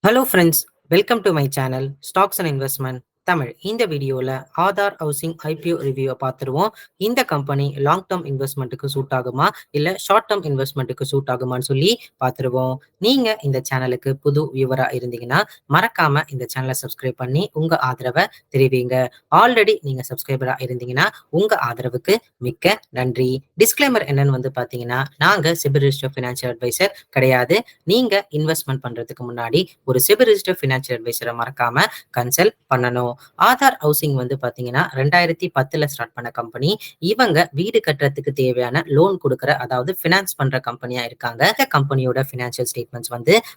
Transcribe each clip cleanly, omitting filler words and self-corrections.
Hello friends, welcome to my channel stocks and investment Tamil. இந்த வீடியோவில் Aadhaar housing IPO ரிவ்யூவை பார்த்துருவோம். இந்த கம்பெனி லாங் டேர்ம் இன்வெஸ்ட்மெண்ட்டுக்கு சூட் ஆகுமா இல்லை ஷார்ட் டேர்ம் இன்வெஸ்ட்மெண்ட்டுக்கு சூட் ஆகுமான்னு சொல்லி பார்த்துருவோம். நீங்கள் இந்த சேனலுக்கு புது வியூவராக இருந்தீங்கன்னா மறக்காம இந்த சேனலை சப்ஸ்கிரைப் பண்ணி உங்கள் ஆதரவை தெரிவிங்க. ஆல்ரெடி நீங்கள் சப்ஸ்கிரைபராக இருந்தீங்கன்னா உங்கள் ஆதரவுக்கு மிக்க நன்றி. டிஸ்க்ளைமர் என்னன்னு பார்த்தீங்கன்னா, நாங்கள் செபி ரிஜிஸ்டர்ட் ஃபினான்ஷியல் அட்வைசர் கிடையாது. நீங்கள் இன்வெஸ்ட்மெண்ட் பண்ணுறதுக்கு முன்னாடி ஒரு செபி ரிஜிஸ்டர்ட் ஃபினான்ஷியல் அட்வைசரை மறக்காம கன்சல்ட் பண்ணணும். ஆதார் ஹவுசிங் பாத்தீங்கன்னா 2010 ஸ்டார்ட் பண்ண கம்பெனி. இவங்க வீடு கட்டுறதுக்கு தேவையான லோன் கொடுக்குற, அதாவது பினான்ஸ் பண்ற கம்பெனியா இருக்காங்க. இந்த கம்பெனியோட பினான்சியல் ஸ்டேட்மெண்ட்ஸ்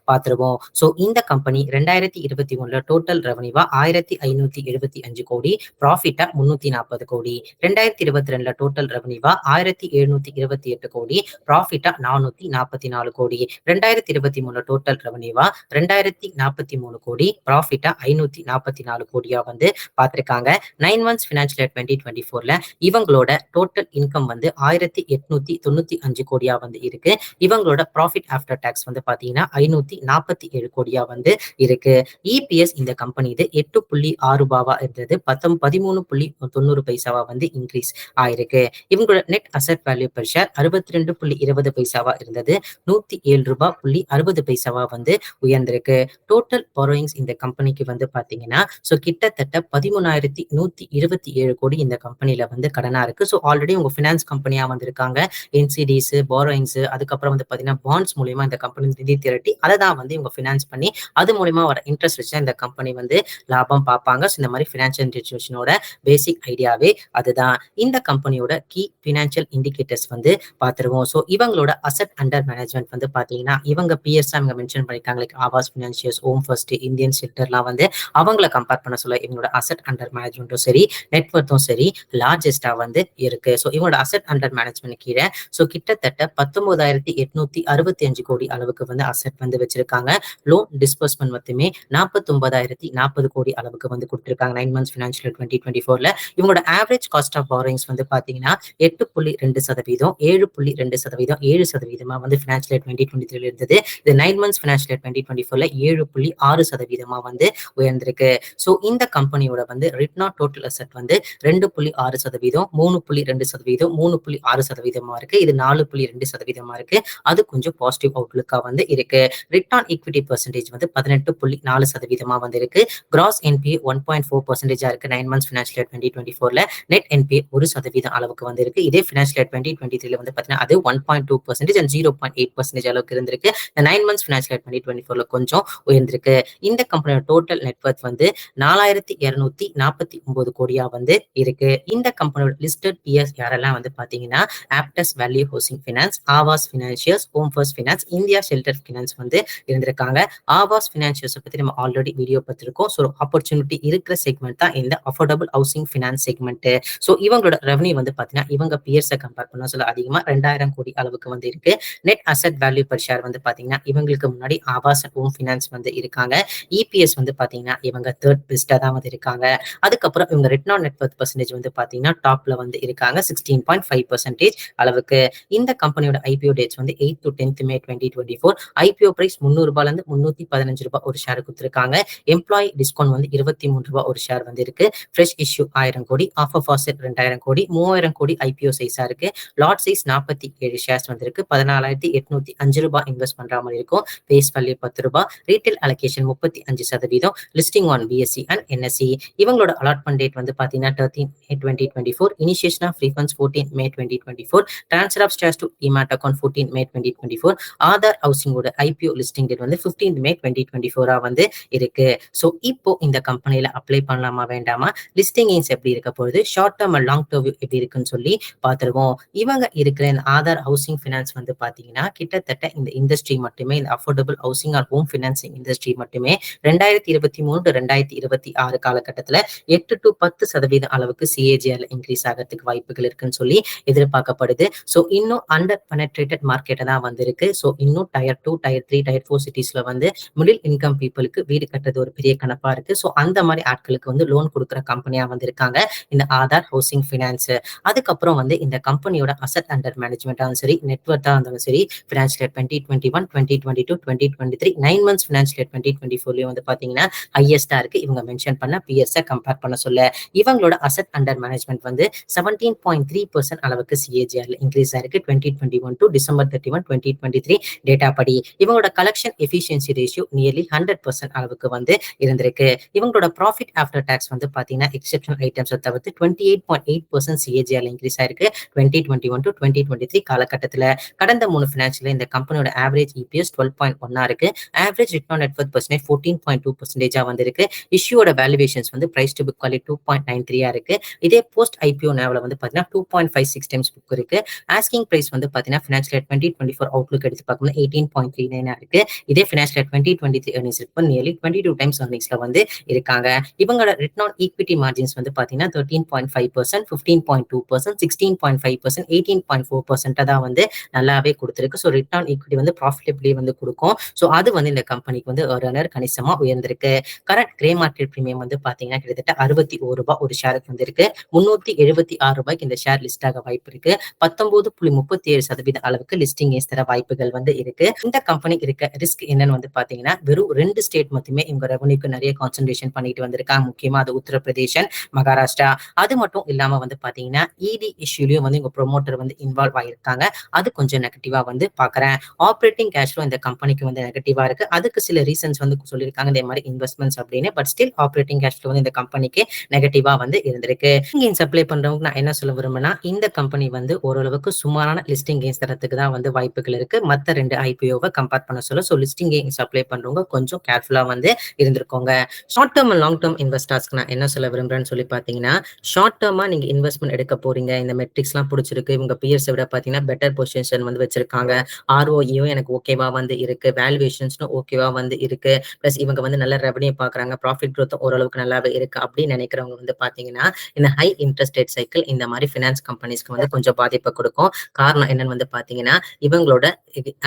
பாத்துருவோம். சோ இந்த கம்பெனி 2021 டோட்டல் ரெவன்யூவா 1575 கோடி, ப்ராஃபிட்டா 340 கோடி. 2022 டோட்டல் ரெவன்யூவா 1728 கோடி, ப்ராஃபிட்டா 444 கோடி. 2023 டோட்டல் ரெவன்யூவா 2043 கோடி, ப்ராஃபிட்டா 544 கோடியா பார்த்திருக்காங்க. 9 months financial year 2024ல இவங்களோட டோட்டல் இன்கம் 1895 கோடியா இருக்கு. இவங்களோட ப்ராஃபிட் ஆஃப்டர் டாக்ஸ் பாத்தீங்கன்னா 547 கோடியா இருக்கு. இபிஎஸ் இந்த கம்பெனி 8.6 ரூபாவா இருந்தது 13.90 பைசாவா இன்க்ரீஸ் ஆயிருக்கு. இவங்களோட net asset value per share 62.20 பைசாவா இருந்தது 107 ரூபாய் 60 பைசாவா உயர்ந்திருக்கு. டோட்டல் பாரோயிங்ஸ் இந்த கம்பெனிக்கு பாத்தீங்கன்னா கிட்டத்தட்ட 13,127 கோடி இந்த கம்பெனில கடனா இருக்கு. ஸோ ஆல்ரெடி உங்க பினான்ஸ் கம்பெனியா வந்திருக்காங்க. என்சிடிஸ், பாரோயிங்ஸ், அதுக்கப்புறம் பாத்தீங்கன்னா பாண்ட்ஸ் மூலியமா இந்த கம்பெனி நிதி திரட்டி அதை தான் இவங்க பினான்ஸ் பண்ணி அது மூலியமா வர இன்ட்ரெஸ்ட் வச்சு இந்த கம்பெனி லாபம் பார்ப்பாங்க. இந்த மாதிரி பினான்சியல் இன்ஸ்டிடியூஷனோட பேசிக் ஐடியாவே அதுதான். இந்த கம்பெனியோட கீ பினான்சியல் இண்டிகேட்டர்ஸ் பார்த்துருவோம். ஸோ இவங்களோட அசெட் அண்டர் மேனேஜ்மெண்ட் பாத்தீங்கன்னா இவங்க பிஎஸ் இவங்க மென்ஷன் பண்ணிருக்காங்க. Like Aavas Financiers, Home First, Indian ஷெல்டர்லாம் அவங்கள கம்பேர் பண்ண சொல்ல இவங்களோட அசெட் அண்டர் மேனேஜ்மெண்ட்டும் சரி, நெட்வொர்த்தும் சரி லார்ஜஸ்டா இருக்கு. ஸோ இவங்களோட அசெட் அண்டர் மேனேஜ்மெண்ட் கீழே கிட்டத்தட்ட 19,865 கோடி அளவுக்கு அசெட் வச்சிருக்காங்க. லோன் டிஸ்பர்ஸ்மெண்ட் மட்டுமே 49,040 கோடி அளவுக்கு கொடுத்திருக்காங்க 9 months financial year 2024ல. இவங்களோட ஆவரேஜ் காஸ்ட் ஆஃப் பாரோயிங்ஸ் பாத்தீங்கன்னா 8.2%, 7.2%, 7% financial year 2023 இருந்தது. இது 9 months financial year 2024ல 7.6% உயர்ந்திருக்கு. சோ இந்த கம்பெனியோட ரிட்டன் ஆன் டோட்டல் அசெட் 2.6%, 3.2%, 3.6% இருக்கு. இது 4.2% இருக்கு. அது கொஞ்சம் பாசிட்டிவ் அவுட்லுக்கா இருக்கு. ரிட்டன் ஆன் ஈக்விட்டி பெர்சன்டேஜ் 18.4% இருக்கு. கிராஸ் என்பிஏ 1.4% இருக்கு 9 months financial year 2024ல. நெட் என்பிஏ 1% அளவுக்கு இருக்கு. இதே financial year 2023ல பாத்தீங்கன்னா அது 1.2% and 0.8% அளவுக்கு இருந்திருக்கு. இந்த 9 months financial year 2024ல கொஞ்சம் உயர்ந்திருக்கு. இந்த கம்பெனியோட டோட்டல் நெட்வொர்த் 4,249 கோடியா இருக்கு. இந்த கம்பெனியோட லிஸ்டட் பியர்ஸ் யாரெல்லாம் பாத்தீங்கன்னா Aptus Value Housing Finance, Aavas Financiers, Home First Finance, India Shelter Finance இருந்திருக்காங்க. ஆவாஸ் பினான்சியர்ஸ் பத்தி நம்ம ஆல்ரெடி வீடியோ பார்த்திருக்கோம். ஸோ ஆப்பர்ச்சுனிட்டி இருக்கிற செக்மெண்ட் தான் இந்த affordable housing finance segment. So இவங்களோட ரெவன்யூ பாத்தீங்கன்னா இவங்க பியர்ஸை கம்பேர் பண்ண சொல்ல அதிகமா 2000 கோடி அளவுக்கு இருக்கு. Net asset value per share பாத்தீங்கன்னா இவங்களுக்கு முன்னாடி ஆவாஸ் ஹோம் பினான்ஸ் இருக்காங்க. இபிஎஸ் பாத்தீங்கன்னா இவங்க தேர்ட் பெஸ்டா தான் இருக்காங்க. அதுக்கப்புறம் இவங்க ரிட்டன் ஆன் நெட்வொர்த் பெர்சன்டேஜ் பாத்தீங்கன்னா டாப்ல இருக்காங்க 16.5% அளவுக்கு. இந்த கம்பெனியோட IPO dates 8 to 10th May 2024. IPO price 300 ரூபாயில இருந்து 315 ரூபாய் ஒரு ஷேர் கொடுத்திருக்காங்க. எம்ப்ளாயி டிஸ்கவுண்ட் 23 ரூபாய் ஒரு ஷேர் இருக்கு. ஃப்ரெஷ் இஷ்யூ 1000 கோடி, ஆஃப் ஆஃப் ஆசெட் 2000 கோடி, 3000 கோடி ஐபிஓ சைஸா இருக்கு. லாட் சைஸ் 47 ஷேர்ஸ் இருக்கு. 14,805 ரூபாய் இன்வெஸ்ட் பண்ற மாதிரி இருக்கும். பேஸ் வேல்யூ 10 ரூபாய். Retail allocation 35%. Listing on BSE and NSE. இவங்களோட அலாட்மெண்ட் டேட் பாத்தீங்கன்னா 13 May 2024. Initiation of refunds 14 May 2024. Transfer of shares to demat account 14 May 2024. Aadhar ஹவுசிங்கோட ஐபிஓ லிஸ்டிங் டேட் 15 May 2024 இருக்கு. சோ இப்போ இந்த கம்பெனில அப்ளை பண்ணலாமா வேண்டாமா, லிஸ்டிங் எய்ம்ஸ் எப்படி இருக்க போகுது, short term and long term எப்படி இருக்குன்னு சொல்லி பார்த்துருவோம். இவங்க இருக்கிற இந்த ஆதார் ஹவுசிங் பினான்ஸ் பாத்தீங்கன்னா கிட்டத்தட்ட இந்த இண்டஸ்ட்ரி மட்டுமே, இந்த affordable housing or home financing industry மட்டுமே 2023 to 2026 2026 காலகட்டத்துல 8 to 10% அளவுக்கு சிஏஜிஆர்ல இன்க்ரீஸ் ஆகிறதுக்கு வாய்ப்புகள் இருக்குன்னு சொல்லி எதிர்பார்க்கப்படுது. ஸோ இன்னும் அண்டர் பெனட்ரேட்டட் மார்க்கெட்டை தான் வந்திருக்கு. ஸோ இன்னும் டயர் 2, டயர் 3, டயர் 4 சிட்டிஸ்ல வந்து மிடில் இன்கம் பீப்புளுக்கு வீடு கட்டுறது ஒரு பெரிய கனப்பா இருக்கு. ஸோ அந்த மாதிரி ஆட்களுக்கு வந்து லோன் கொடுக்குற கம்பெனியா வந்திருக்காங்க இந்த ஆதார் ஹவுசிங் ஃபினான்ஸ். அதுக்கப்புறம் வந்து இந்த கம்பெனியோட அசட் அண்டர் மேனேஜ்மெண்டாலும் சரி, நெட்வொர்த்தா இருந்தாலும் சரி, financial year 2021, 2022, 2023, 9 months financial year 2024 வந்து பாத்தீங்கன்னா ஹையஸ்டா இருக்கு. இவங்க மென்ஷன் பண்ண பிஎஸ் கம்பேர் பண்ண சொல்ல இவங்களோட அசட் அண்டர் மேனேஜ்மெண்ட் வந்து 17.3% அளவுக்கு சிஏஜிஆர்ல இன்க்ரீஸ் ஆயிருக்கு 2021 to December 31, 2023 டேட்டா படி. இவங்களோட கலெக்ஷன் எஃபிஷியன்சி ரேஷியோ நியர்லி 100% அளவுக்கு வந்து இருந்திருக்கு. இவங்களோட ப்ராஃபிட் ஆஃப்டர் டாக்ஸ் வந்து பாத்தீங்கன்னா எக்ஸெப்ஷனல் ஐட்டம்ஸை தவிர்த்து 28.8% சிஏஜிஆர்ல இன்க்ரீஸ் ஆயிருக்கு 2021 to 2023 காலகட்டத்துல. கடந்த 3 ஃபினான்ஷியல் இந்த கம்பெனியோட ஆவரேஜ் இபிஎஸ் 12.1 இருக்கு. Average return on net Worth percentage 14.2% வந்திருக்கு. இஷ்யூவோட வேல்யூவேஷன்ஸ் வந்து பிரைஸ் டு புக் வேல்யூ 2.93 இருக்கு. இதே போஸ்ட் ஐபிஓ நேவ்ல வந்து பாத்தீங்கன்னா 2.56 டைம்ஸ் புக் இருக்கு. ஆஸ்கிங் பிரைஸ் வந்து பாத்தீங்கன்னா ஃபினான்ஷியல் இயர் 2024 அவுட்லுக் எடுத்து பார்க்கும்போது 18.39 இருக்கு. இதே ஃபினான்ஷியல் இயர் 2023 earnings இப்போ நியர்லி 22 டைம்ஸ் earningsல வந்து இருக்காங்க. இவங்களோட ரிட்டர்ன் ஆன் ஈக்விட்டி மார்ஜின்ஸ் வந்து பாத்தீங்கன்னா 13.5%, 15.2%, 16.5%, 18.4% தான் வந்து நல்லாவே கொடுத்திருக்கு. ஸோ ரிட்டர்ன் ஈக்விட்டி வந்து ப்ராஃபிட்டபிளி வந்து கொடுக்கும். ஸோ அது வந்து இந்த கம்பெனிக்கு வந்து ஒரு கணிசமா உயர்ந்திருக்கு. கரண்ட் கிரே மார்க்கெட் பிரீமியம் வந்து பாத்தீங்கன்னா கிட்டத்தட்ட ₹61 ஒரு ஷேருக்கு வந்து இருக்கு. ₹376 இந்த ஷேர் லிஸ்ட் ஆக வாய்ப்பு இருக்கு. 19.37% அளவுக்கு லிஸ்டிங் தர வாய்ப்புகள் வந்து இருக்கு. இந்த கம்பெனி இருக்க ரிஸ்க் என்னன்னு வந்து பாத்தீங்கன்னா வெறும் 2 ஸ்டேட் மட்டுமே இவங்க ரெவன்யூக்கு நிறைய கான்சென்ட்ரேஷன் பண்ணிட்டு வந்திருக்காங்க. முக்கியமா அது உத்தரப்பிரதேஷ், மகாராஷ்டிரா. அது மட்டும் இல்லாம வந்து பாத்தீங்கன்னா இடி இஷ்யூலயும் வந்து இவங்க ப்ரொமோட்டர் வந்து இன்வால்வ் ஆயிருக்காங்க. அது கொஞ்சம் நெகட்டிவா வந்து பாக்குறேன். ஆப்ரேட்டிங் கேஷ் ஃப்ளோ இந்த கம்பெனிக்கு வந்து நெகட்டிவா இருக்கு. அதுக்கு சில ரீசன்ஸ் வந்து சொல்லியிருக்காங்க இதே மாதிரி இன்வெஸ்ட்மெண்ட்ஸ் அப்படின்னு. But still operating cash flow வந்து இந்த கம்பெனிக்கு நெகட்டிவா வந்து இருந்திருக்கு. கெயின் சப்ளை பண்றவங்க நான் என்ன சொல்ல விரும்புனா இந்த கம்பெனி வந்து ஓரளவுக்கு சுமாரான லிஸ்டிங் கெயின்ஸ் தரத்துக்கு தான் வந்து வாய்ப்புகள் இருக்கு. மத்த 2 ஐபிஓவை கம்பேர் பண்ண சொல்ல. ஸோ லிஸ்டிங் கெயின்ஸ் அப்ளை பண்றவங்க கொஞ்சம் கேர்ஃபுல்லா வந்து இருந்திருக்கோங்க. Short term and long term இன்வெஸ்டர்ஸ்க்கு நான் என்ன சொல்ல விரும்புறேன்னு சொல்லி பாத்தீங்கன்னா ஷார்ட் டேர்மா நீங்க இன்வெஸ்ட்மெண்ட் எடுக்க போறீங்க. இந்த மெட்ரிக்ஸ் எல்லாம் பிடிச்சிருக்கு. இவங்க பியர்ஸ் விட பாத்தீங்கன்னா பெட்டர் பொசிஷன் வந்து வச்சிருக்காங்க. ஆர்ஓஇயும் எனக்கு ஓகேவா வந்து இருக்கு. வேல்யூவேஷன்ஸும் ஓகேவா வந்து இருக்கு. பிளஸ் இவங்க வந்து நல்ல ரெவன்யூ பாக்குறாங்க. ப்ராஃபிட் growth ஓரளவுக்கு நல்லாவே இருக்கு அப்படின்னு நினைக்கிறவங்க வந்து பாத்தீங்கன்னா இந்த ஹை இன்ட்ரெஸ்ட் ரேட் சைக்கிள் இந்த மாதிரி ஃபினான்ஸ் கம்பெனிஸ்க்கு வந்து கொஞ்சம் பாதிப்பை கொடுக்கும். காரணம் என்னன்னு வந்து பாத்தீங்கன்னா இவங்களோட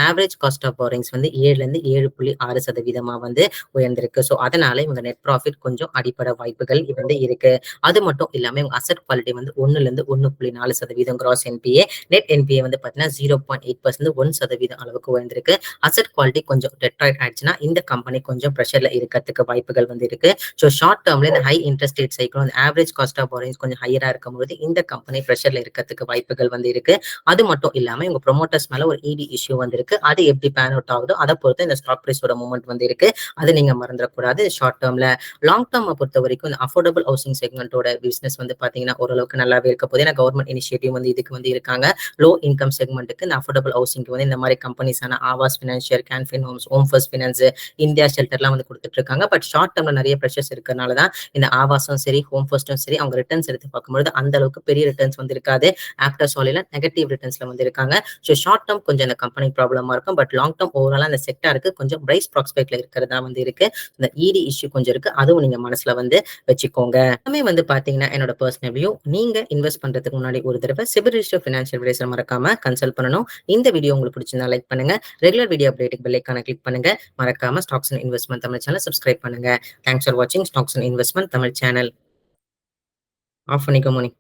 ஆவரேஜ் காஸ்ட் ஆஃப் பாரிங்ஸ் வந்து 7 to 7.6% வந்து உயர்ந்திருக்கு. ஸோ அதனால இவங்க நெட் ப்ராஃபிட் கொஞ்சம் அடிப்படை வாய்ப்புகள் வந்து இருக்கு. அது மட்டும் இல்லாம இவங்க அசெட் குவாலிட்டி வந்து 1 to 1.4% cross NBA, net NBA வந்து பாத்தீங்கன்னா 0.8% 1% அளவுக்கு உயர்ந்திருக்கு. அசெட் குவாலிட்டி கொஞ்சம் டெட்ராய்ட் ஆயிடுச்சுன்னா இந்த கம்பெனி கொஞ்சம் ப்ரெஷர்ல இருக்கிறதுக்கு வாய்ப்புகள் வந்து இருக்கு. ஸோ ஷார்ட் டேர்ம்ல இந்த high interest rate cycle average cost of borrowings கொஞ்சம் ஹையரா இருக்கும்போது இந்த கம்பெனி ப்ரெஷர்ல இருக்கிறதுக்கு வாய்ப்புகள் வந்து இருக்கு. அது மட்டும் இல்லாம இவங்க ப்ரொமோட்டர்ஸ் மேல ஒரு இடி இஷ்யூ வந்து இருக்கு. அது எப்படி பேன் அவுட் ஆகுதோ அதை பொறுத்து இந்த ஸ்டாக் பிரைஸோட மூவ்மெண்ட் வந்து இருக்கு. அது நீங்க மறந்துடக்கூடாது ஷார்ட் டேர்ம்ல. லாங் டேர்ம் பொறுத்த வரைக்கும் இந்த அஃபோர்டபுள் ஹவுசிங் செக்மெண்டோட பிசினஸ் வந்து பாத்தீங்கன்னா ஓரளவுக்கு நல்லாவே இருக்க போது. ஏன்னா கவர்மெண்ட் இனிஷியேட்டிவ் வந்து இதுக்கு வந்து இருக்காங்க. லோ இன்கம் செக்மெண்ட்டுக்கு இந்த அஃபோர்டபுள் ஹவுசிங்க்கு வந்து இந்த மாதிரி கம்பெனிஸான Aavas Financier, Can Fin Homes, Home First Finance, India ஷெல்டர்லாம் வந்து கொடுத்துட்டு இருக்காங்க. பட் ஷார்ட் டேர்ம்ல நிறைய ப்ரெஷர்ஸ் இருக்கிறதுனால தான் இந்த ஆவாஸும் சரி, ஹோம் ஃபர்ஸ்டும் சரி, அவங்க ரிட்டர்ன்ஸ் எடுத்து பார்க்கும்போது அந்த அளவுக்கு பெரிய ரிட்டர்ன்ஸ் வந்து இருக்காது. ஆப்டர் சோலில நெகட்டிவ் ரிட்டர்ன்ஸ்ல வந்து இருக்காங்க. ஸோ ஷார்ட் டேர்ம் கொஞ்சம் இந்த கம்பெனி ப்ராப்ளமா இருக்கும். பட் லாங் டேர்ம் ஓவராலா அந்த செக்டாருக்கு கொஞ்சம் பிரைஸ் ப்ராஸ்பெக்ட்ல இருக்கிறதா வந்து இருக்கு. இந்த இடி இஷ்யூ கொஞ்சம் இருக்கு. அதுவும் நீங்க மனசுல வந்து வச்சுக்கோங்க. எல்லாமே வந்து பாத்தீங்கன்னா என்னோட பர்சனல் வியூ. நீங்க இன்வெஸ்ட் பண்றதுக்கு முன்னாடி ஒரு தடவை செபி ரிஜிஸ்டர்ட் ஃபினான்ஷியல் அட்வைசர் மறக்காம கன்சல்ட் பண்ணணும். இந்த வீடியோ உங்களுக்கு பிடிச்சிருந்தா லைக் பண்ணுங்க. ரெகுலர் வீடியோ அப்டேட்டுக்கு பெல் ஐகானை கிளிக் பண்ணுங்க. மறக்காம stocks and investment Tamil channel subscribe பண்ணுங்க. தேங்க்ஸ் ஃபார் வாட்சிங் stocks and investment Tamil channel. Off பண்ணிக்கோ மோனி.